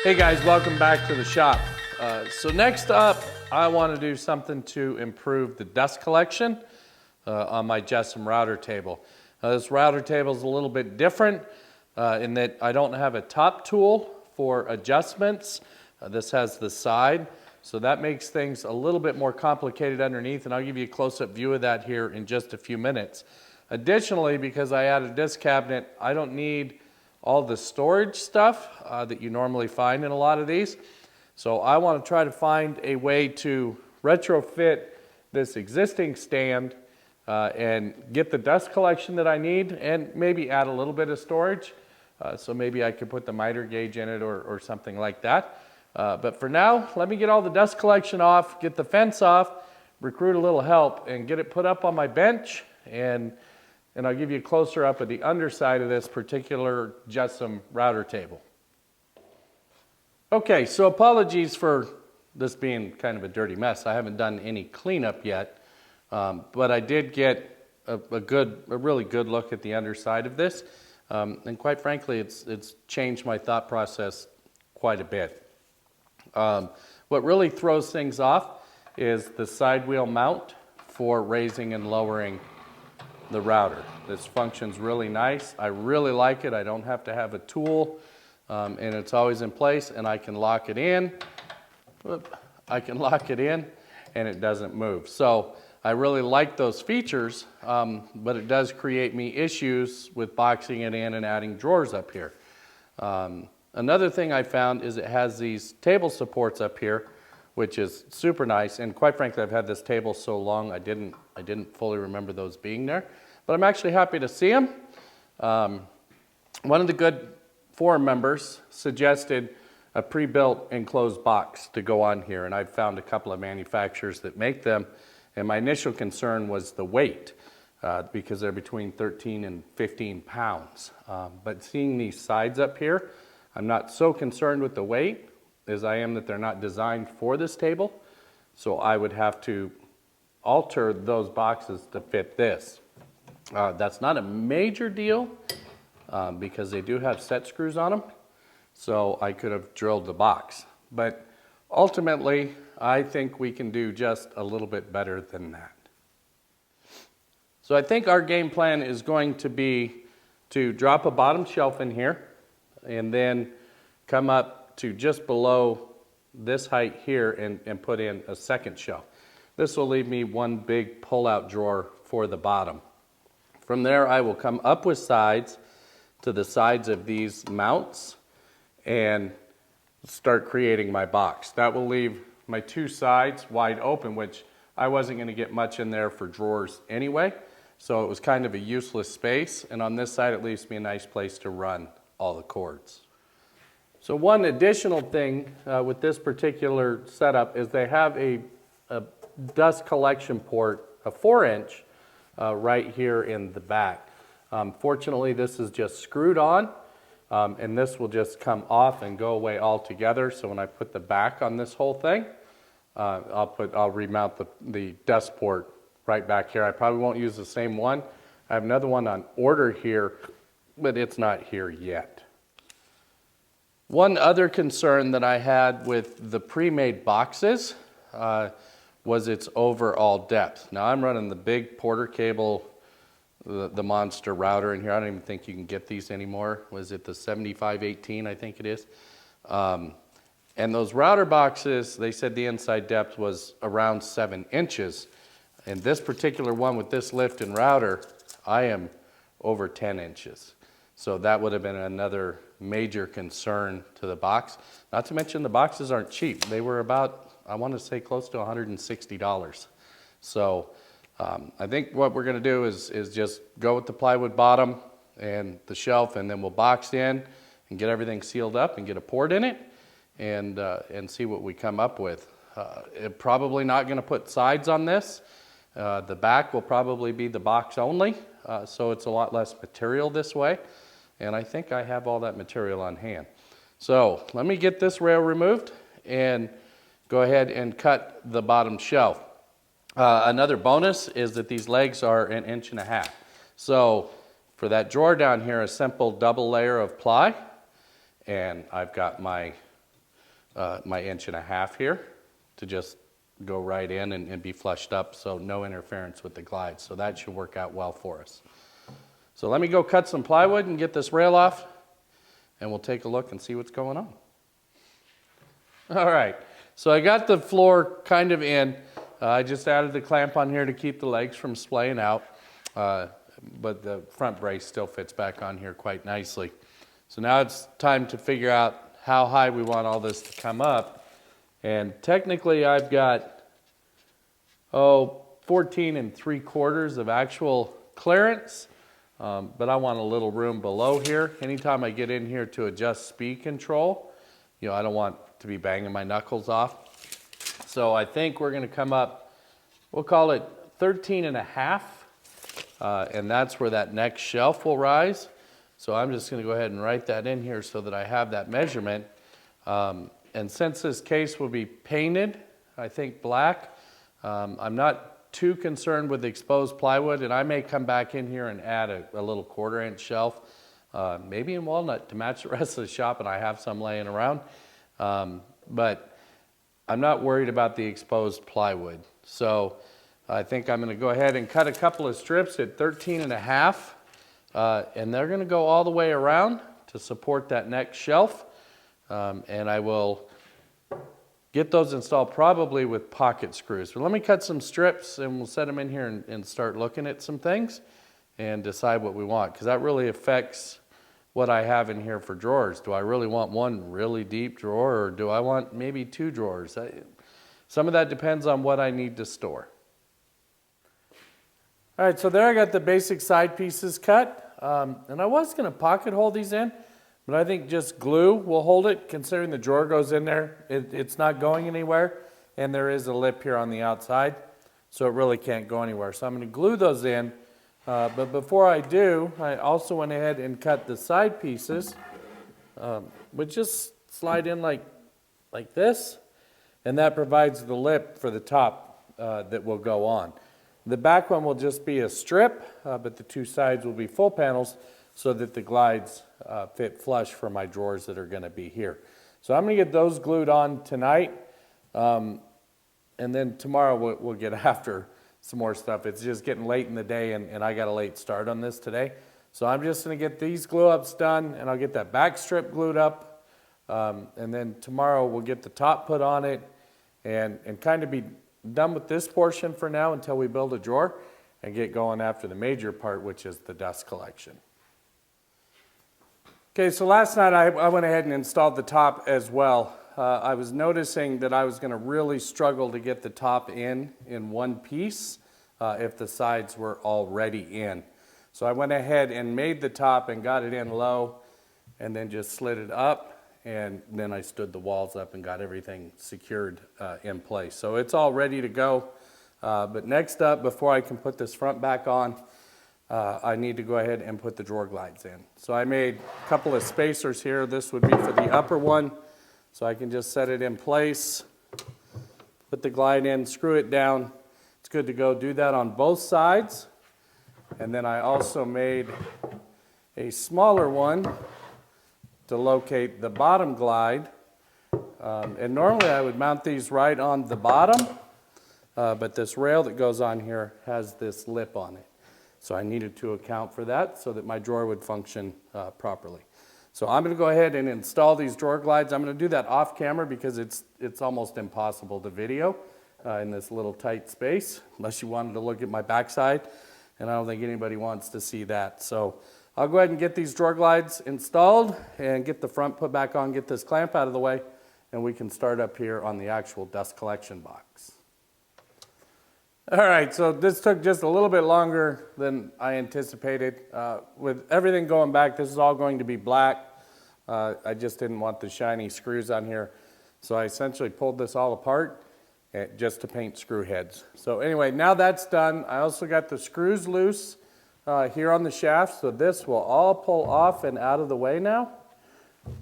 Hey guys, welcome back to the shop. So next up, I want to do something to improve the dust collection on my Jessam router table. This router table is a little bit different in that I don't have a top tool for adjustments. This has the side, so that makes things a little bit more complicated underneath, and I'll give you a close-up view of that here in just a few minutes. Additionally, because I added this cabinet, I don't need all the storage stuff that you normally find in a lot of these. So I want to try to find a way to retrofit this existing stand and get the dust collection that I need and maybe add a little bit of storage. So maybe I could put the miter gauge in it or something like that. But for now, let me get all the dust collection off, get the fence off, recruit a little help, and get it put up on my bench. And I'll give you a closer up of the underside of this particular Jessam router table. Okay, so apologies for this being kind of a dirty mess. I haven't done any cleanup yet, but I did get a really good look at the underside of this. And quite frankly, it's changed my thought process quite a bit. What really throws things off is the side wheel mount for raising and lowering the router. This functions really nice. I really like it. I don't have to have a tool, and it's always in place, and I can lock it in. And it doesn't move. So I really like those features, but it does create me issues with boxing it in and adding drawers up here. Another thing I found is it has these table supports up here, which is super nice. And quite frankly, I've had this table so long, I didn't fully remember those being there. But I'm actually happy to see them. One of the good forum members suggested a pre-built enclosed box to go on here, and I've found a couple of manufacturers that make them. And my initial concern was the weight, because they're between 13 and 15 pounds. But seeing these sides up here, I'm not so concerned with the weight as I am that they're not designed for this table. So I would have to alter those boxes to fit this. That's not a major deal because they do have set screws on them. So I could have drilled the box. But ultimately, I think we can do just a little bit better than that. So I think our game plan is going to be to drop a bottom shelf in here and then come up to just below this height here and put in a second shelf. This will leave me one big pull-out drawer for the bottom. From there, I will come up with sides to the sides of these mounts and start creating my box. That will leave my two sides wide open, which I wasn't going to get much in there for drawers anyway. So it was kind of a useless space. And on this side, it leaves me a nice place to run all the cords. So one additional thing with this particular setup is they have a dust collection port, a 4-inch, right here in the back. Fortunately, this is just screwed on, and this will just come off and go away altogether. So when I put the back on this whole thing, I'll remount the dust port right back here. I probably won't use the same one. I have another one on order here, but it's not here yet. One other concern that I had with the pre-made boxes was its overall depth. Now I'm running the big Porter cable, the monster router in here. I don't even think you can get these anymore. Was it the 7518, I think it is? And those router boxes, they said the inside depth was around 7 inches. And this particular one with this lift and router, I am over 10 inches. So that would have been another major concern to the box. Not to mention the boxes aren't cheap. They were about, I want to say, close to $160. So I think what we're going to do is just go with the plywood bottom and the shelf, and then we'll box in and get everything sealed up and get a port in it and see what we come up with. Probably not going to put sides on this. The back will probably be the box only, so it's a lot less material this way. And I think I have all that material on hand. So let me get this rail removed and go ahead and cut the bottom shelf. Another bonus is that these legs are 1.5 inches. So for that drawer down here, a simple double layer of ply, and I've got my my 1.5 inch here to just go right in and be flushed up, so no interference with the glide. So that should work out well for us. So let me go cut some plywood and get this rail off, and we'll take a look and see what's going on. All right, so I got the floor kind of in. I just added the clamp on here to keep the legs from splaying out, but the front brace still fits back on here quite nicely. So now it's time to figure out how high we want all this to come up. And technically I've got, 14 3/4 of actual clearance, but I want a little room below here. Anytime I get in here to adjust speed control, I don't want to be banging my knuckles off. So I think we're going to come up, we'll call it 13.5, and that's where that next shelf will rise. So I'm just going to go ahead and write that in here so that I have that measurement. And since this case will be painted, I think black, I'm not too concerned with the exposed plywood, and I may come back in here and add a little 1/4 inch shelf, maybe in walnut to match the rest of the shop, and I have some laying around. But I'm not worried about the exposed plywood. So I think I'm going to go ahead and cut a couple of strips at 13.5, and they're going to go all the way around to support that next shelf. And I will get those installed probably with pocket screws. But let me cut some strips and we'll set them in here and start looking at some things and decide what we want, because that really affects what I have in here for drawers. Do I really want one really deep drawer, or do I want maybe 2 drawers? Some of that depends on what I need to store. All right, so there I got the basic side pieces cut. And I was going to pocket hole these in, but I think just glue will hold it, considering the drawer goes in there. It's not going anywhere, and there is a lip here on the outside, so it really can't go anywhere. So I'm going to glue those in, but before I do, I also went ahead and cut the side pieces, which just slide in like this, and that provides the lip for the top that will go on. The back one will just be a strip, but the 2 sides will be full panels so that the glides fit flush for my drawers that are going to be here. So I'm going to get those glued on tonight, and then tomorrow we'll get after some more stuff. It's just getting late in the day, and I got a late start on this today. So I'm just going to get these glue ups done, and I'll get that back strip glued up, and then tomorrow we'll get the top put on it and kind of be done with this portion for now until we build a drawer and get going after the major part, which is the dust collection. Okay, so last night I went ahead and installed the top as well. I was noticing that I was going to really struggle to get the top in one piece if the sides were already in. So I went ahead and made the top and got it in low, and then just slid it up, and then I stood the walls up and got everything secured in place. So it's all ready to go. But next up, before I can put this front back on, I need to go ahead and put the drawer glides in. So I made a couple of spacers here. This would be for the upper one. So I can just set it in place, put the glide in, screw it down. It's good to go. Do that on both sides. And then I also made a smaller one to locate the bottom glide. And normally I would mount these right on the bottom, but this rail that goes on here has this lip on it. So I needed to account for that so that my drawer would function properly. So I'm going to go ahead and install these drawer glides. I'm going to do that off camera because it's almost impossible to video in this little tight space, unless you wanted to look at my backside, and I don't think anybody wants to see that. So I'll go ahead and get these drawer glides installed and get the front put back on, get this clamp out of the way, and we can start up here on the actual dust collection box. All right, so this took just a little bit longer than I anticipated. With everything going back, this is all going to be black. I just didn't want the shiny screws on here. So I essentially pulled this all apart just to paint screw heads. So anyway, now that's done. I also got the screws loose here on the shaft. So this will all pull off and out of the way now.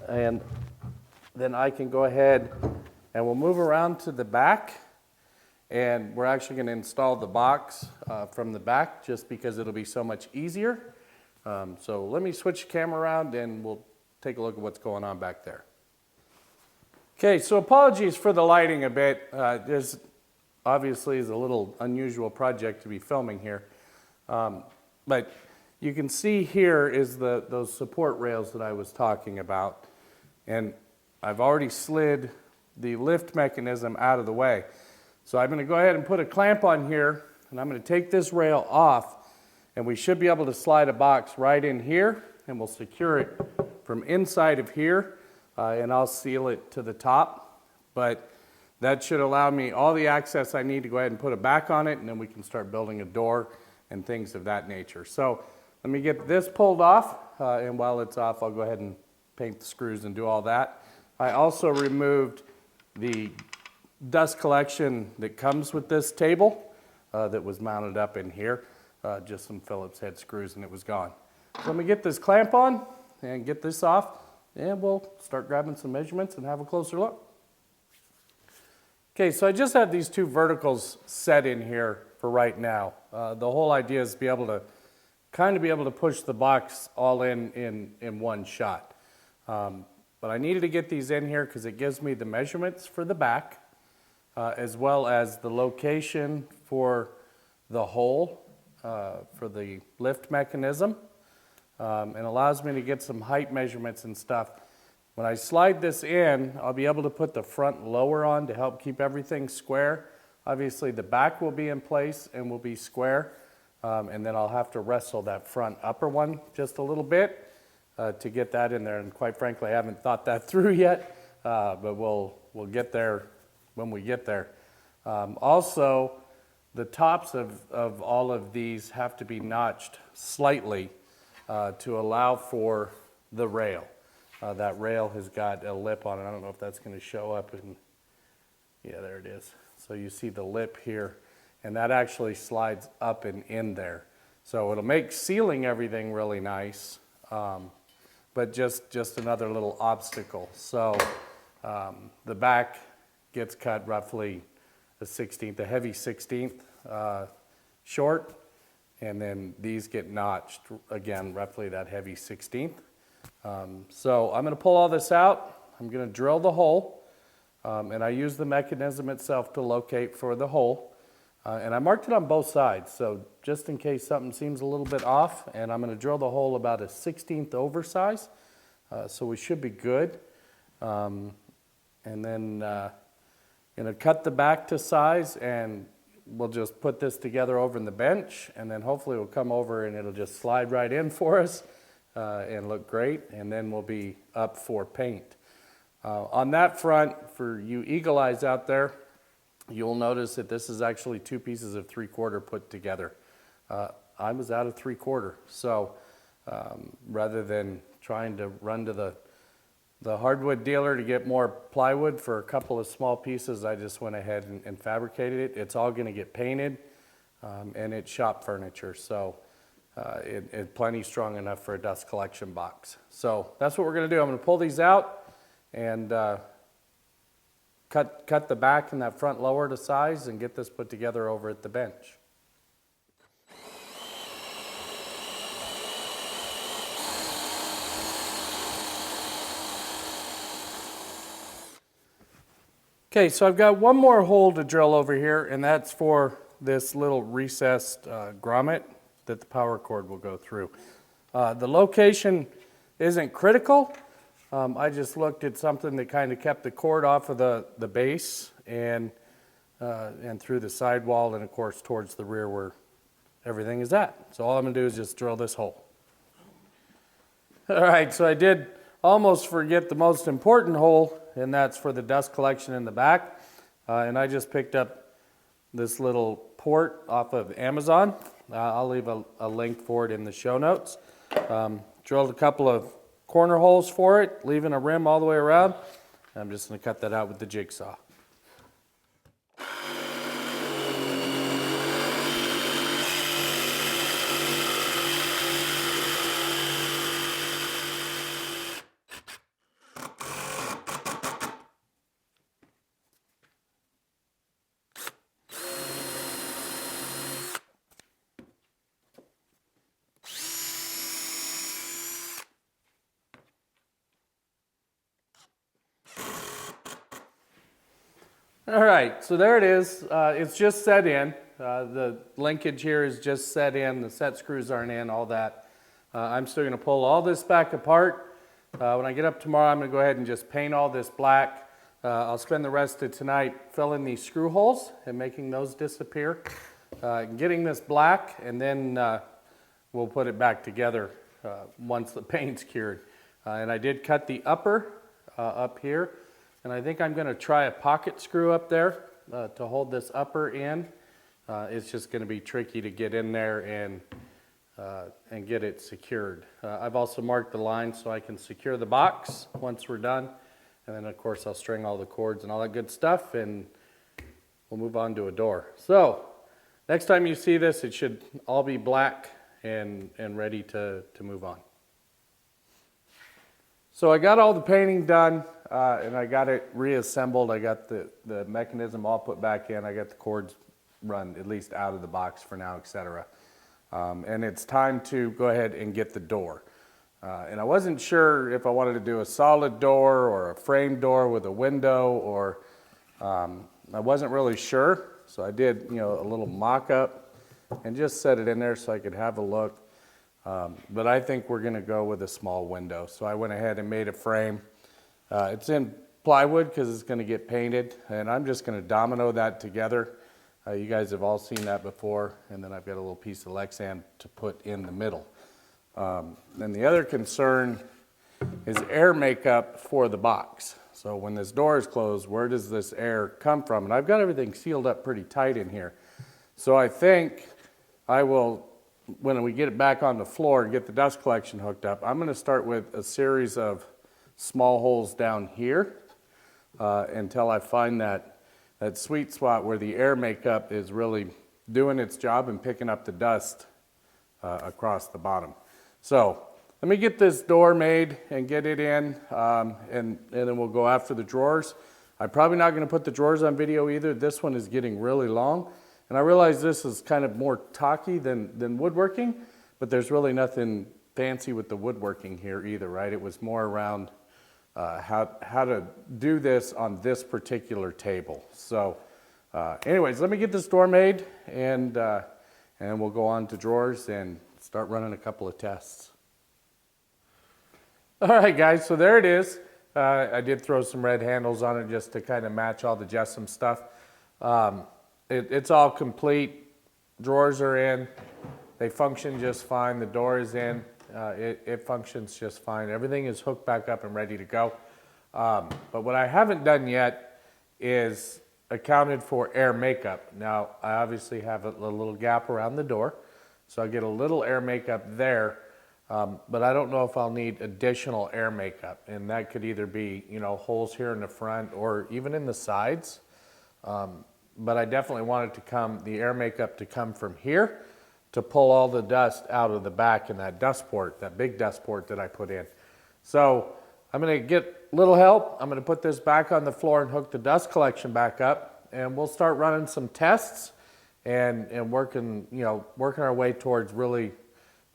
And then I can go ahead and we'll move around to the back. And we're actually going to install the box from the back just because it'll be so much easier. So let me switch the camera around and we'll take a look at what's going on back there. Okay, so apologies for the lighting a bit. This obviously is a little unusual project to be filming here. But you can see here is those support rails that I was talking about. And I've already slid the lift mechanism out of the way. So I'm going to go ahead and put a clamp on here, and I'm going to take this rail off, and we should be able to slide a box right in here, and we'll secure it from inside of here, and I'll seal it to the top. But that should allow me all the access I need to go ahead and put it back on it, and then we can start building a door and things of that nature. So let me get this pulled off, and while it's off, I'll go ahead and paint the screws and do all that. I also removed the dust collection that comes with this table that was mounted up in here, just some Phillips head screws, and it was gone. So let me get this clamp on and get this off, and we'll start grabbing some measurements and have a closer look. Okay, so I just have these two verticals set in here for right now. The whole idea is to be able to push the box all in one shot. But I needed to get these in here because it gives me the measurements for the back, as well as the location for the hole for the lift mechanism, and allows me to get some height measurements and stuff. When I slide this in, I'll be able to put the front lower on to help keep everything square. Obviously the back will be in place and will be square, and then I'll have to wrestle that front upper one just a little bit to get that in there, and quite frankly I haven't thought that through yet, but we'll get there when we get there. Also, the tops of all of these have to be notched slightly to allow for the rail. That rail has got a lip on it. I don't know if that's going to show up. Yeah, there it is. So you see the lip here, and that actually slides up and in there. So it'll make sealing everything really nice, but just another little obstacle. So the back gets cut roughly a 1/16, a heavy 1/16 short, and then these get notched again roughly that heavy 1/16. So I'm going to pull all this out. I'm going to drill the hole, and I use the mechanism itself to locate for the hole, and I marked it on both sides, so just in case something seems a little bit off, and I'm going to drill the hole about a 1/16 over size, so we should be good. And then going to cut the back to size, and we'll just put this together over in the bench, and then hopefully we'll come over and it'll just slide right in for us and look great, and then we'll be up for paint. On that front, for you eagle eyes out there, you'll notice that this is actually two pieces of 3/4 put together. I was out of 3/4, so rather than trying to run to the hardwood dealer to get more plywood for a couple of small pieces, I just went ahead and fabricated it. It's all going to get painted, and it's shop furniture, so it's plenty strong enough for a dust collection box. So that's what we're going to do. I'm going to pull these out and cut the back and that front lower to size and get this put together over at the bench. Okay, so I've got one more hole to drill over here, and that's for this little recessed grommet that the power cord will go through. The location isn't critical. I just looked at something that kind of kept the cord off of the base and through the sidewall, and of course towards the rear where everything is at. So all I'm going to do is just drill this hole. All right, so I did almost forget the most important hole, and that's for the dust collection in the back. And I just picked up this little port off of Amazon. I'll leave a link for it in the show notes. Drilled a couple of corner holes for it, leaving a rim all the way around. I'm just going to cut that out with the jigsaw. All right, so there it is. It's just set in. The linkage here is just set in. The set screws aren't in, all that. I'm still going to pull all this back apart. When I get up tomorrow, I'm going to go ahead and just paint all this black. I'll spend the rest of tonight filling these screw holes and making those disappear. Getting this black, and then we'll put it back together once the paint's cured. And I did cut the upper up here. And I think I'm going to try a pocket screw up there to hold this upper in. It's just going to be tricky to get in there and get it secured. I've also marked the line so I can secure the box once we're done. And then of course I'll string all the cords and all that good stuff, and we'll move on to a door. So next time you see this, it should all be black and ready to move on. So I got all the painting done. And I got it reassembled. I got the mechanism all put back in. I got the cords run at least out of the box for now, etc. And it's time to go ahead and get the door. And I wasn't sure if I wanted to do a solid door or a frame door with a window, or I wasn't really sure. So I did, a little mock-up and just set it in there so I could have a look. But I think we're going to go with a small window. So I went ahead and made a frame. It's in plywood because it's going to get painted, and I'm just going to domino that together. You guys have all seen that before, and then I've got a little piece of Lexan to put in the middle. And the other concern is air makeup for the box. So when this door is closed, where does this air come from? And I've got everything sealed up pretty tight in here. So I think I will, when we get it back on the floor and get the dust collection hooked up, I'm going to start with a series of small holes down here until I find that sweet spot where the air makeup is really doing its job and picking up the dust across the bottom. So let me get this door made and get it in, and then we'll go after the drawers. I'm probably not going to put the drawers on video either. This one is getting really long, and I realize this is kind of more talky than woodworking, but there's really nothing fancy with the woodworking here either, right? It was more around how to do this on this particular table. So anyways, let me get this door made, and we'll go on to drawers and start running a couple of tests. All right, guys, so there it is. I did throw some red handles on it just to kind of match all the Jessam stuff. It's all complete. Drawers are in. They function just fine. The door is in. It functions just fine. Everything is hooked back up and ready to go. But what I haven't done yet is accounted for air makeup. Now, I obviously have a little gap around the door, so I get a little air makeup there, but I don't know if I'll need additional air makeup, and that could either be, holes here in the front or even in the sides. But I definitely want it to the air makeup to come from here, to pull all the dust out of the back in that dust port, that big dust port that I put in. So I'm going to get a little help. I'm going to put this back on the floor and hook the dust collection back up, and we'll start running some tests and working our way towards really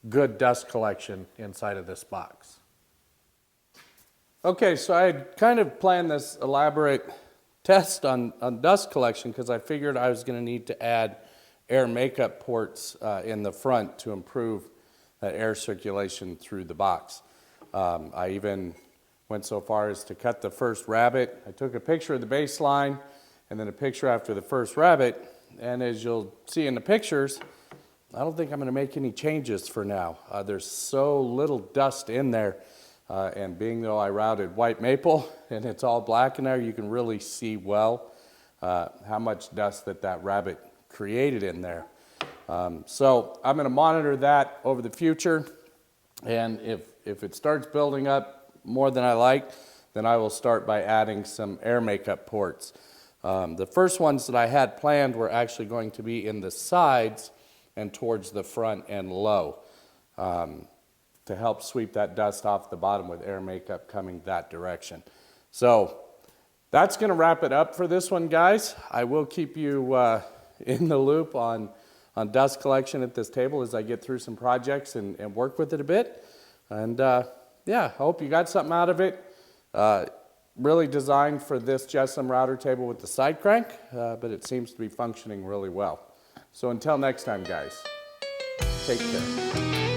good dust collection inside of this box. Okay, so I had kind of planned this elaborate test on dust collection because I figured I was going to need to add air makeup ports in the front to improve that air circulation through the box. I even went so far as to cut the first rabbet. I took a picture of the baseline and then a picture after the first rabbet, and as you'll see in the pictures, I don't think I'm going to make any changes for now. There's so little dust in there, and being though I routed white maple and it's all black in there, you can really see well how much dust that rabbet created in there. So I'm going to monitor that over the future, and if it starts building up more than I like, then I will start by adding some air makeup ports. The first ones that I had planned were actually going to be in the sides and towards the front and low to help sweep that dust off the bottom with air makeup coming that direction. So that's going to wrap it up for this one, guys. I will keep you in the loop on dust collection at this table as I get through some projects and work with it a bit. And yeah, I hope you got something out of it. really designed for this Jessamine router table with the side crank, but it seems to be functioning really well. So until next time, guys, take care.